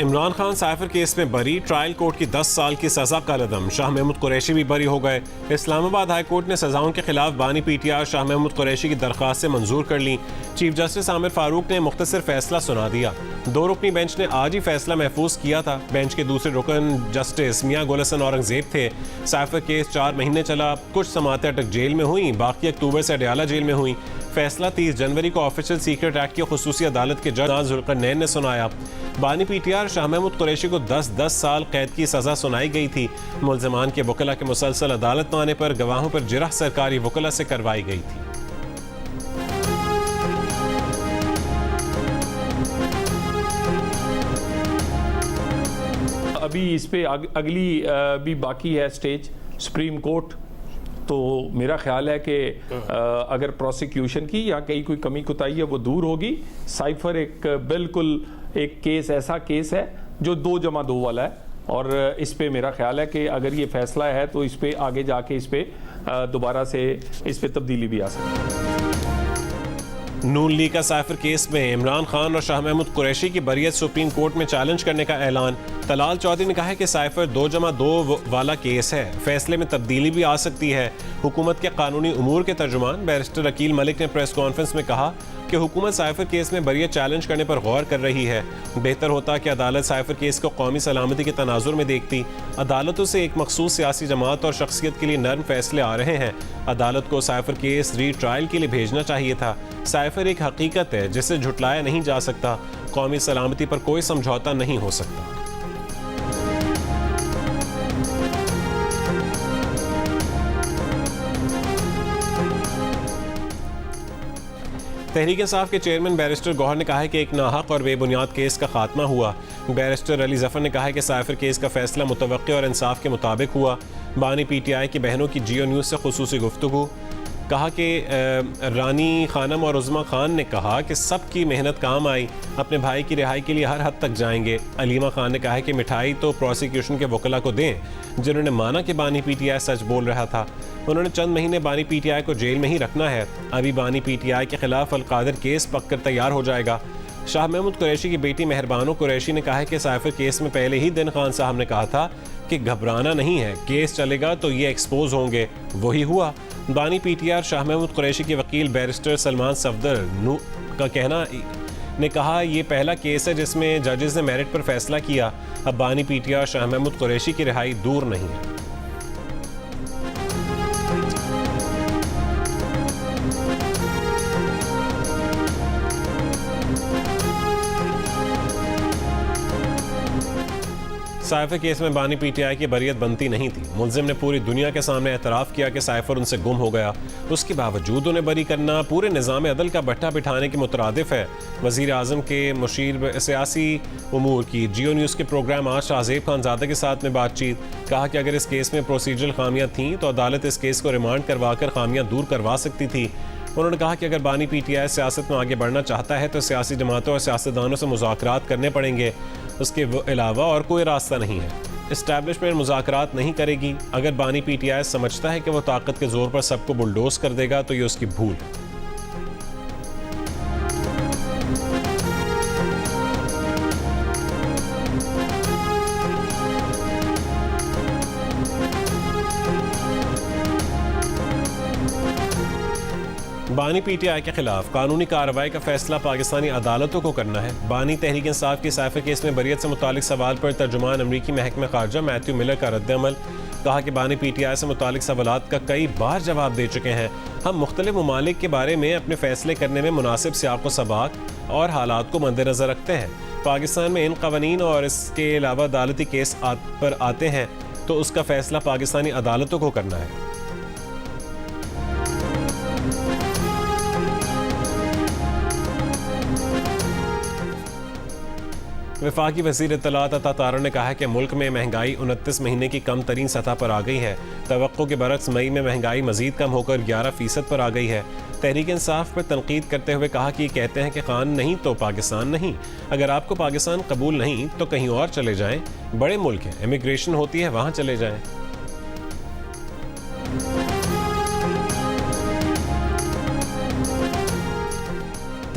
Imran Khan cipher case में बरी, trial court की 10 साल की सजा का लदम, शाह महमूद कुरैशी भी बरी हो गए। इस्लामाबाद हाई कोर्ट ने सजाओं के खिलाफ बानी पीटीआर शाह महमूद कुरैशी की दरख्वास्तें मंजूर कर ली। चीफ जस्टिस आमिर फारूक ने मुख्तसर फैसला सुना दिया। 2 रुकनी बेंच ने आज ही फैसला महफूज किया था। बेंच के दूसरे रुकन जस्टिस मियां गुल हसन औरंगजेब थे। साइफर केस 4 महीने चला, कुछ समातें अटक जेल में हुई, बाकी अक्टूबर से अडयाला जेल में हुई। फैसला 30 जनवरी को ऑफिशियल सीक्रेट एक्ट की खुसूसी अदालत के जज जुल्करनैन ने सुनाया। बानी पीटीआर शाह महमूद कुरैशी को 10 साल कैद की सजा सुनाई गई थी। मुल्ज़िमान के वकला के मुसलसल अदालत में आने पर गवाहों पर जिरह सरकारी वकला से करवाई गई थी। अभी इस पे अगली भी बाकी है स्टेज सुप्रीम कोर्ट। तो मेरा ख्याल है कि अगर प्रोसिक्यूशन की या कहीं कोई कमी कुताही है वो दूर होगी। साइफर एक बिल्कुल एक केस ऐसा केस है जो 2+2 वाला है, और इस पे मेरा ख्याल है कि अगर ये फैसला है तो इस पे आगे जाके इस पे दोबारा से इस पे तब्दीली भी आ सकती है। नून लीग का साइफर केस में इमरान खान और शाह महमूद कुरैशी की बरियत सुप्रीम कोर्ट में चैलेंज करने का ऐलान। तलाल चौधरी ने कहा है कि साइफर 2+2 वाला केस है, फैसले में तब्दीली भी आ सकती है। हुकूमत के कानूनी उमूर के तर्जुमान बैरिस्टर अकील मलिक ने प्रेस कॉन्फ्रेंस में कहा कि हुकूमत साइफर केस में बरियत चैलेंज करने पर गौर कर रही है। बेहतर होता कि अदालत साइफर केस को कौमी सलामती के तनाजुर में देखती। अदालतों से एक मखसूस सियासी जमात और शख्सियत के लिए नर्म फैसले आ रहे हैं। अदालत को साइफर केस री ट्रायल के लिए भेजना चाहिए था। साइफर एक हकीकत है जिसे झुटलाया नहीं जा सकता। कौमी सलामती पर कोई समझौता नहीं हो सकता। तहरीक इंसाफ के चेयरमैन बैरिस्टर गौहर ने कहा है कि एक नाहक और बेबुनियाद केस का खात्मा हुआ। बैरिस्टर अली जफर ने कहा है कि साइफर केस का फैसला मुतवक्की और इंसाफ के मुताबिक हुआ। बानी पीटीआई की बहनों की जियो न्यूज़ से खुसूसी गुफ्तगू। कहा कि रानी खानम और उज़्मा खान ने कहा कि सबकी मेहनत काम आई, अपने भाई की रिहाई के लिए हर हद तक जाएंगे। अलीमा खान ने कहा है कि मिठाई तो प्रोसिक्यूशन के वकला को दें जिन्होंने माना कि बानी पीटीआई सच बोल रहा था। उन्होंने चंद महीने बानी पीटीआई को जेल में ही रखना है। अभी बानी पीटीआई के खिलाफ अलकादिर केस पककर तैयार हो जाएगा। शाह महमूद कुरैशी की बेटी मेहरबानो कुरैशी ने कहा है कि साइफर केस में पहले ही दिन खान साहब ने कहा था कि घबराना नहीं है, केस चलेगा तो ये एक्सपोज होंगे। वही हुआ। बानी पीटीआर शाह महमूद कुरैशी के वकील बैरिस्टर सलमान सफदर का कहना ने कहा यह पहला केस है जिसमें जजेस ने मेरिट पर फैसला किया। अब बानी पीटीआर शाह महमूद कुरैशी की रिहाई दूर नहीं है। साइफर केस में बानी पीटीआई की बरियत बनती नहीं थी। मुल्जिम ने पूरी दुनिया के सामने एतराफ़ किया कि साइफर उनसे गुम हो गया। उसके बावजूद उन्हें बरी करना पूरे निज़ाम अदल का भट्टा बिठाने के मुतरादिफ है। वज़ीर आज़म के मुशीर सियासी उमूर की जियो न्यूज़ के प्रोग्राम आज शाहज़ेब खानज़ादा के साथ में बातचीत। कहा कि अगर इस केस में प्रोसीजरल खामियां थीं तो अदालत इस केस को रिमांड करवा कर खामियां दूर करवा सकती थी। उन्होंने कहा कि अगर बानी पीटीआई सियासत में आगे बढ़ना चाहता है तो सियासी जमातों और सियासतदानों से मुज़ाकरात करने पड़ेंगे। उसके अलावा और कोई रास्ता नहीं है। इस्टेब्लिशमेंट मुज़ाकरात नहीं करेगी। अगर बानी पीटीआई समझता है कि वो ताकत के जोर पर सबको बुलडोज कर देगा तो ये उसकी भूल है। बानी पीटीआई के खिलाफ कानूनी कार्रवाई का फैसला पाकिस्तानी अदालतों को करना है। बानी तहरीक इंसाफ की साइफर केस में बरियत से मुतालिक सवाल पर तर्जुमान अमरीकी महकमा खारजा मैथ्यू मिलर का रद्द-ए-अमल। कहा कि बानी पीटीआई से मुतालिक सवालात का कई बार जवाब दे चुके हैं। हम मुख्तलिफ ममालिक के बारे में अपने फैसले करने में मुनासिब सियाक़ो सबाक और हालात को मद्देनज़र रखते हैं। पाकिस्तान में इन कवानीन और इसके अलावा अदालती केस पर आते हैं तो उसका फैसला पाकिस्तानी अदालतों को करना है। वफाकी वज़ीर इत्तलात अता तारा ने कहा है कि मुल्क में महंगाई 29 महीने की कम तरीन सतह पर आ गई है। तवक्को के बरक्स मई में महंगाई मजीद कम होकर 11% पर आ गई है। तहरीक इंसाफ पर तनकीद करते हुए कहा कि कहते हैं कि खान नहीं तो पाकिस्तान नहीं। अगर आपको पाकिस्तान कबूल नहीं तो कहीं और चले जाएं, बड़े मुल्क हैं, इमिग्रेशन होती है, वहाँ चले जाएं।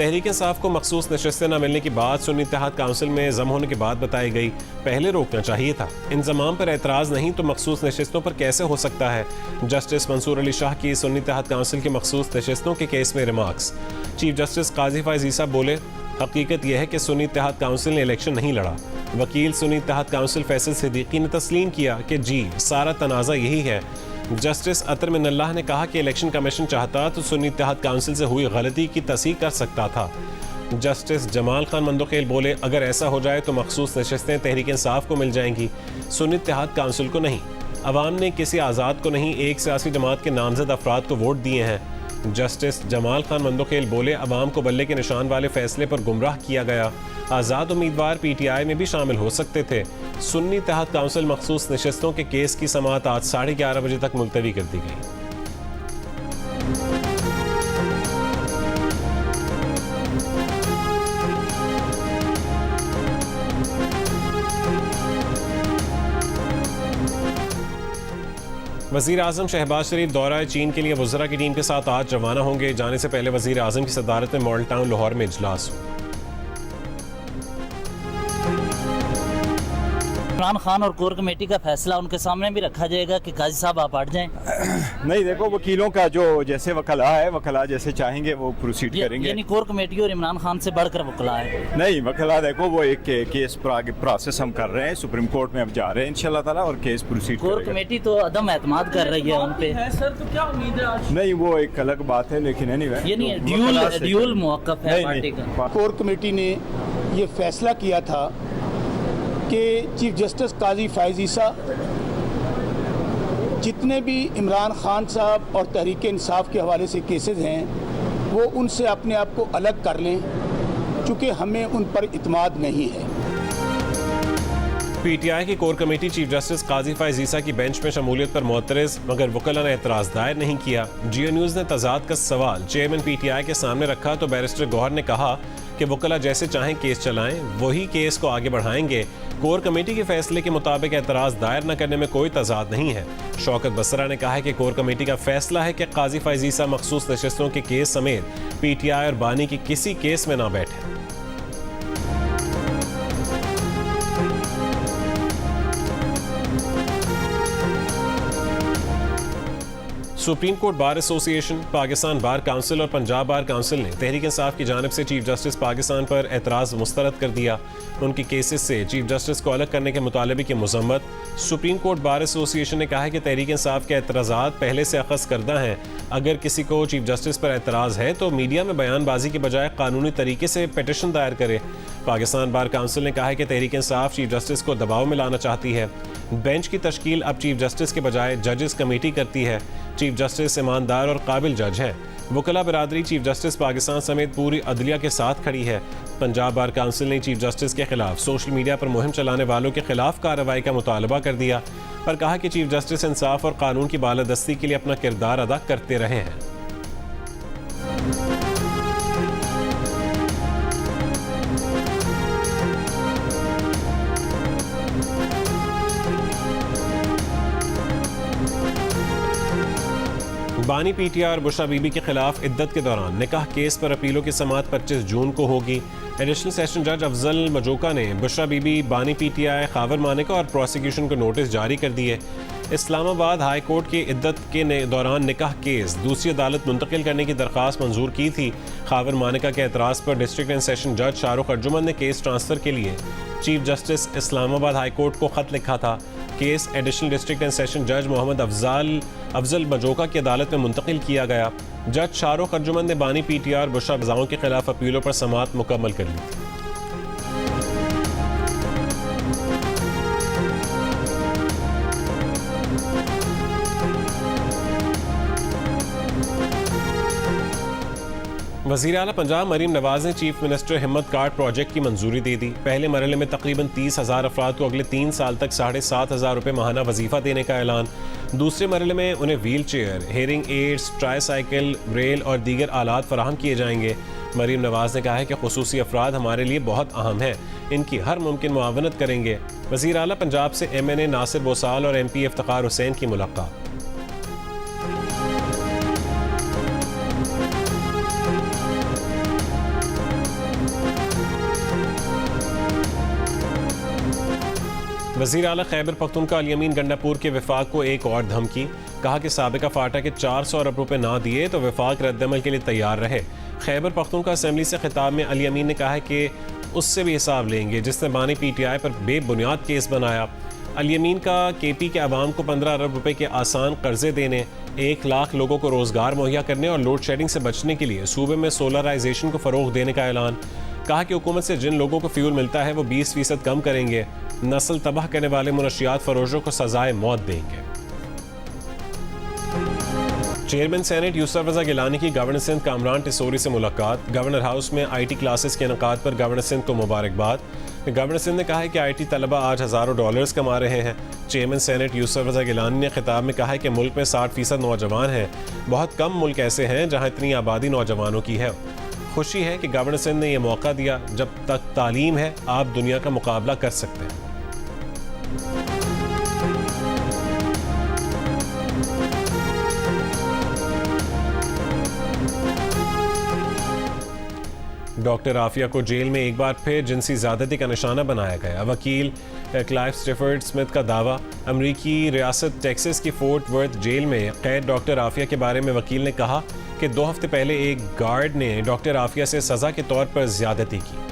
तहरीक इंसाफ को मखसूस नशस्तें न मिलने की बात सुन्नी इत्तेहाद काउंसिल में जम होने के बाद बताई गई। पहले रोकना चाहिए था। इंजमाम पर एतराज़ नहीं तो मखसूस नशस्तों पर कैसे हो सकता है? जस्टिस मंसूर अली शाह की सुन्नी इत्तेहाद काउंसिल की मखसूस नशस्तों के केस में रिमार्क्स। चीफ जस्टिस काजी फैज़ ईसा बोले, हकीकत यह है कि सुन्नी इत्तेहाद काउंसिल ने इलेक्शन नहीं लड़ा। वकील सुन्नी इत्तेहाद काउंसिल फैसल सिद्दीकी ने तस्लीम किया कि जी सारा तनाज़ा यही है। जस्टिस अतर मिनल्लाह ने कहा कि इलेक्शन कमीशन चाहता तो सुन्नी इत्तेहाद काउंसिल से हुई गलती की तस्दीक कर सकता था। जस्टिस जमाल खान मंदोखेल बोले, अगर ऐसा हो जाए तो मखसूस नशस्तें तहरीक इंसाफ को मिल जाएंगी, सुन्नी इत्तेहाद काउंसिल को नहीं। अवाम ने किसी आज़ाद को नहीं, एक सियासी जमात के नामजद अफराद को वोट दिए हैं। जस्टिस जमाल खान मंदोखेल बोले, अवाम को बल्ले के निशान वाले फैसले पर गुमराह किया गया। आज़ाद उम्मीदवार PTI में भी शामिल हो सकते थे। सुन्नी इत्तेहाद काउंसिल मखसूस नशस्तों के केस की समाअत आज 11:30 बजे तक मुलतवी कर दी गई। वज़ीर आज़म शहबाज शरीफ दौरा चीन के लिए वज़रा की टीम के साथ आज रवाना होंगे। जाने से पहले वज़ीर आज़म की सदारत में मॉडल टाउन लाहौर में इजलास हुआ। इमरान खान और कोर कमेटी का फैसला उनके सामने भी रखा जाएगा कि काजी साहब आप हट जाएं? नहीं, देखो वकीलों का जो जैसे वकला है, वकला जैसे चाहेंगे वो प्रोसीड करेंगे। यानी कोर कमेटी और इमरान खान से बढ़कर वकला है? नहीं, वकला देखो वो एक केस पर आगे प्रोसेस हम कर रहे हैं, सुप्रीम कोर्ट में अब जा रहे हैं इंशाल्लाह ताला और केस प्रोसीड कोर कमेटी तो अदम एतमाद कर रही है उन पे। सर, तो क्या उम्मीद है आज? नहीं, वो एक अलग बात है, लेकिन एनीवे यानी ड्यूल मौक़िफ़ है पार्टी का। कोर कमेटी ने ये फैसला किया था कि चीफ जस्टिस काजी फैज़ ईसा जितने भी इमरान खान साहब और तहरीक इंसाफ के हवाले से केसेस हैं वो उनसे अपने आप को अलग कर लें, चूँकि हमें उन पर इत्मीनान नहीं है। PTI की कोर कमेटी चीफ जस्टिस काजी फैज़ ईसा की बेंच में शमूलियत पर मोतरज़, मगर वकला ने एतराज़ दायर नहीं किया। जियो न्यूज़ ने तजाद का सवाल चेयरमैन PTI के सामने रखा तो बैरिस्टर गौहर ने कहा कि वकला जैसे चाहें केस चलाएं, वही केस को आगे बढ़ाएंगे। कोर कमेटी के फैसले के मुताबिक एतराज़ दायर न करने में कोई तजाद नहीं है। शौकत बसरा ने कहा है कि कोर कमेटी का फैसला है कि काजी फैज़ ईसा मखसूस नशस्तों के केस समेत PTI और बानी की किसी केस में ना बैठे। Supreme court bar association, Pakistan bar council और पंजाब बार काउंसिल ने तहरीक इंसाफ की जानिब से चीफ जस्टिस पाकिस्तान पर एतराज़ मुस्तरद कर दिया। उनकी केसेस से चीफ जस्टिस को अलग करने के मुतालबे की मजम्मत। सुप्रीम कोर्ट बार एसोसिएशन ने कहा है कि तहरीक इंसाफ के एतराज़ात पहले से अखज़ करदा हैं। अगर किसी को चीफ जस्टिस पर एतराज़ है तो मीडिया में बयानबाजी के बजाय कानूनी तरीके से पिटिशन दायर करे। पाकिस्तान बार काउंसिल ने कहा है कि तहरीक इंसाफ चीफ जस्टिस को दबाव में लाना चाहती है। बेंच की तश्कील अब चीफ जस्टिस के बजाय जजेस कमेटी करती है। चीफ जस्टिस ईमानदार और काबिल जज हैं। वकला बिरादरी चीफ जस्टिस पाकिस्तान समेत पूरी अदलिया के साथ खड़ी है। पंजाब बार काउंसिल ने चीफ जस्टिस के खिलाफ सोशल मीडिया पर मुहिम चलाने वालों के खिलाफ कार्रवाई का मुतालबा कर दिया और कहा कि चीफ जस्टिस इंसाफ और कानून की बालादस्ती के लिए अपना किरदार अदा करते रहे हैं। बानी PTI और बुशरा बीबी के खिलाफ इद्दत के दौरान निकाह केस पर अपीलों की समाअत 25 जून को होगी। एडिशनल सेशन जज अफजल मजोका ने बुशरा बीबी, बानी PTI, खावर मानिका और प्रोसिक्यूशन को नोटिस जारी कर दिए। इस्लामाबाद हाई कोर्ट की इद्दत के दौरान निकाह केस दूसरी अदालत मुंतकिल करने की दरख्वास्त मंजूर की थी। खावर मानिका के एतराज़ पर डिस्ट्रिक्ट एंड सेशन जज शाहरुख अर्जुमन ने केस ट्रांसफ़र के लिए chief justice Islamabad high court को ख़त लिखा था। Case additional district and session जज मोहम्मद अफजल मजोका की अदालत में मुंतकिल किया गया। जज शाहरुख अर्जुमन ने बानी PTI और बुशरा बजाओं के खिलाफ अपीलों पर समाअत मुकम्मल कर ली थी। वज़ीर आला पंजाब मरीम नवाज ने चीफ मिनिस्टर हिम्मत कार्ड प्रोजेक्ट की मंजूरी दे दी। पहले मरहले में तकरीबन 30,000 अफराद को अगले 3 साल तक 7,500 रुपये माहाना वजीफ़ा देने का ऐलान। दूसरे मरहले में उन्हें wheel chair, hearing ads, tricycle, Braille और दीगर आलात फराहम किए जाएंगे। मरीम नवाज ने कहा है कि खुसूसी अफराद हमारे लिए बहुत अहम हैं, इनकी हर मुमकिन मुआवनत करेंगे। वज़ीर आला पंजाब से MNA नासिर बोसाल और MP इफ्तिखार हुसैन की मुलाकात। वज़ीर आला खैबर पख्तूनख्वा अल यमीन गंडापुर के वफाक को एक और धमकी, कहा कि साबिका फाटा के 400 अरब रुपए ना दिए तो वफाक रद्दमल के लिए तैयार रहे। खैबर पख्तूनख्वा असेंबली से खिताब में अल यमीन ने कहा है कि उससे भी हिसाब लेंगे जिसने बानी PTI पर बेबुनियाद केस बनाया। अल यमीन का KP के अवाम को 15 अरब रुपए के आसान कर्जे देने, 1 लाख लोगों को रोजगार मुहैया करने और लोड शेडिंग से बचने के लिए सूबे में सोलराइजेशन को फरोग देने का ऐलान। कहा कि हुकूमत से जिन लोगों को फ्यूल मिलता है वो 20% कम करेंगे। नस्ल तबाह करने वाले मुनशियात फरोशों को सजाए मौत देंगे। चेयरमैन सेनेट यूसुफ रजा गिलानी की गवर्नर सिंध कामरान टिसोरी से मुलाकात। गवर्नर हाउस में IT क्लासेस के इनकाद पर गवर्नर सिंध को मुबारकबाद। गवर्नर सिंध ने कहा है कि IT तलबा आज हज़ारों डॉलर्स कमा रहे हैं। चेयरमैन सेनेट यूसुफ रजा गिलानी ने खिताब में कहा है कि मुल्क में 60% नौजवान हैं। बहुत कम मुल्क ऐसे हैं जहाँ इतनी आबादी नौजवानों की है। खुशी है कि गवर्नर सिंध ने यह मौका दिया, जब तक तालीम है आप दुनिया का मुकाबला कर सकते हैं। डॉक्टर आफिया को जेल में एक बार फिर जिनसी ज़्यादती का निशाना बनाया गया। वकील क्लाइव स्टिफर्ड स्मिथ का दावा। अमरीकी रियासत टेक्सास की फोर्ट वर्थ जेल में कैद डॉक्टर आफिया के बारे में वकील ने कहा कि 2 हफ्ते पहले एक गार्ड ने डॉक्टर आफिया से सज़ा के तौर पर ज़्यादती की।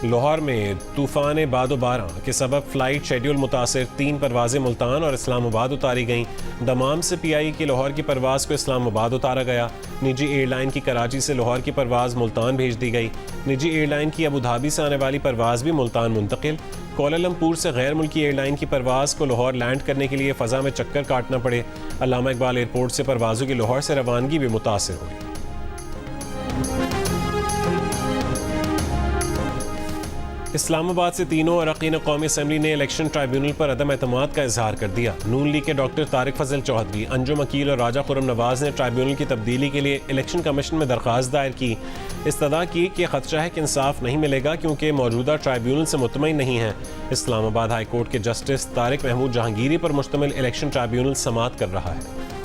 लाहौर में तूफ़ान बादो-बारां के सबब फ़्लाइट शेड्यूल मुतासिर, 3 परवाज़ें मुल्तान और इस्लामाबाद उतारी गईं। दमाम से PI की लाहौर की परवाज़ को इस्लामाबाद उतारा गया। निजी एयरलाइन की कराची से लाहौर की परवाज़ मुल्तान भेज दी गई। निजी एयरलाइन की अबू धाबी से आने वाली परवाज़ भी मुल्तान मुंतकिल। कोलालमपुर से गैर मुल्की एयरलाइन की परवाज़ को लाहौर लैंड करने के लिए फ़ज़ा में चक्कर काटना पड़े। अल्लामा इकबाल एयरपोर्ट से परवाज़ों की लाहौर से रवानगी भी मुतासिर हुई। इस्लामाबाद से तीनों अरकान कौमी असम्बली ने इलेक्शन ट्राइब्यूनल पर अदम एतमाद का इजहार कर दिया। नून लीग के डॉक्टर तारिक फजल चौधरी, अंजुम अकील और राजा खुर्रम नवाज ने ट्राइब्यूनल की तब्दीली के लिए इलेक्शन कमीशन में दरख्वास्त दायर की। इस्तदा की कि खदशा है कि इंसाफ नहीं मिलेगा क्योंकि मौजूदा ट्राइब्यूनल से मुतमईन नहीं है। इस्लामाबाद हाई कोर्ट के जस्टिस तारिक महमूद जहांगीरी पर मुश्तमिल इलेक्शन ट्राइब्यूनल समाअत कर रहा है।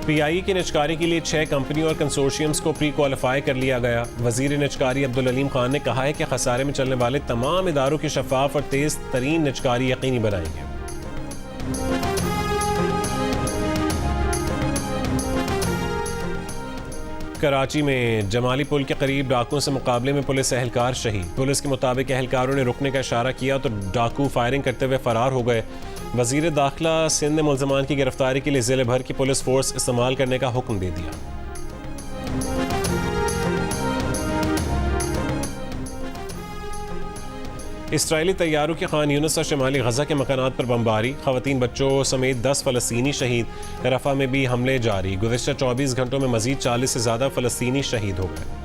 PI की निजकारी के लिए 6 कंपनियों और कंसोर्शियम्स को प्री क्वालिफाई कर लिया गया। वजीर निजकारी अब्दुल अलीम खान ने कहा है कि खसारे में चलने वाले तमाम इदारों की शफाफ और तेज तरीन निजकारी यकीनी बनाएंगे। कराची में जमाली पुल के करीब डाकुओं से मुकाबले में पुलिस एहलकार शहीद। पुलिस के मुताबिक एहलकारों ने रुकने का इशारा किया तो डाकू फायरिंग करते हुए फरार हो गए। वजीर दाखिला सिंध ने मुल्ज़मान की गिरफ्तारी के लिए ज़िले भर की पुलिस फोर्स इस्तेमाल करने का हुक्म दे दिया। इसराइली तैयारों की खान यूनिस और शमाली गजा के मकानात पर बमबारी, खवातीन बच्चों समेत 10 फ़लस्तीनी शहीद। रफ़ा में भी हमले जारी। गुज़िश्ता 24 घंटों में मज़ीद 40 से ज़्यादा फ़लस्तीनी शहीद हो गए।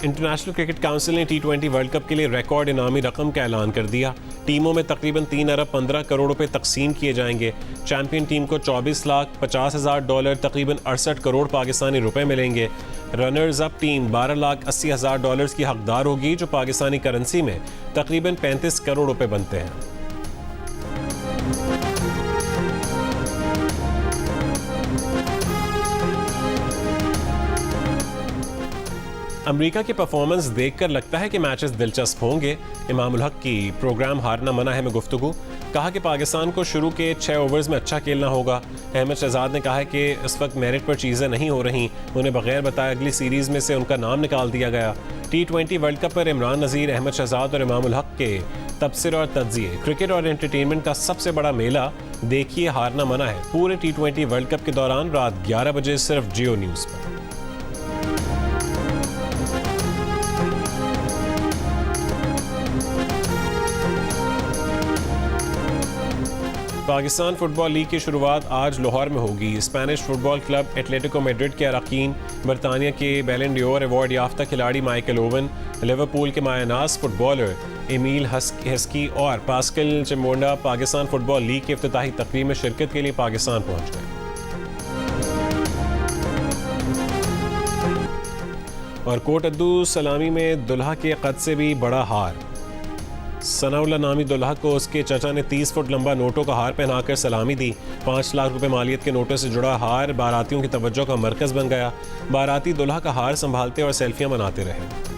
इंटरनेशनल क्रिकेट काउंसिल ने T20 वर्ल्ड कप के लिए रिकॉर्ड इनामी रकम का ऐलान कर दिया। टीमों में तकरीबन 3 अरब 15 करोड़ रुपए तकसीम किए जाएंगे। चैंपियन टीम को 24,50,000 डॉलर तकरीबन 68 करोड़ पाकिस्तानी रुपए मिलेंगे। रनर्स अप टीम 12,80,000 डॉलर्स की हकदार होगी, जो पाकिस्तानी करेंसी में तकरीबन 35 करोड़ रुपए बनते हैं। अमेरिका की परफॉर्मेंस देखकर लगता है कि मैचेस दिलचस्प होंगे। इमाम उल हक की प्रोग्राम हारना मना है में गुफ्तगू। कहा कि पाकिस्तान को शुरू के 6 ओवर्स में अच्छा खेलना होगा। अहमद शहजाद ने कहा है कि इस वक्त मेरिट पर चीज़ें नहीं हो रही, उन्हें बगैर बताए अगली सीरीज़ में से उनका नाम निकाल दिया गया। T20 वर्ल्ड कप पर इमरान नज़ीर, अहमद शहजाद और इमाम उल हक के तबसरे और तज्जिए। क्रिकेट और एंटरटेनमेंट का सबसे बड़ा मेला देखिए हारना मना है पूरे T20 वर्ल्ड कप के दौरान रात 11 बजे सिर्फ जियो न्यूज़ पर। पाकिस्तान फुटबॉल लीग की शुरुआत आज लाहौर में होगी। Spanish football club Atletico Madrid के अरकान, बरतानिया के बैलन डोर अवार्ड याफ्ता खिलाड़ी माइकल ओवन, लिवरपूल के मायानाज फुटबॉलर एमील हस्की और पास्कल चिम्बोंडा पाकिस्तान फुटबॉल लीग की इफ्तिताही तकरीब में शिरकत के लिए पाकिस्तान पहुंच गए। और कोट अद्दू सलामी में दुल्हा के कद से भी बड़ा हार। सनाउल्लाह नामी दुल्हा को उसके चचा ने 30 फुट लंबा नोटों का हार पहनाकर सलामी दी। 5 लाख रुपए मालियत के नोटों से जुड़ा हार बारातियों की तवज्जो का मरकज बन गया। बाराती दुल्हा का हार संभालते और सेल्फियां बनाते रहे।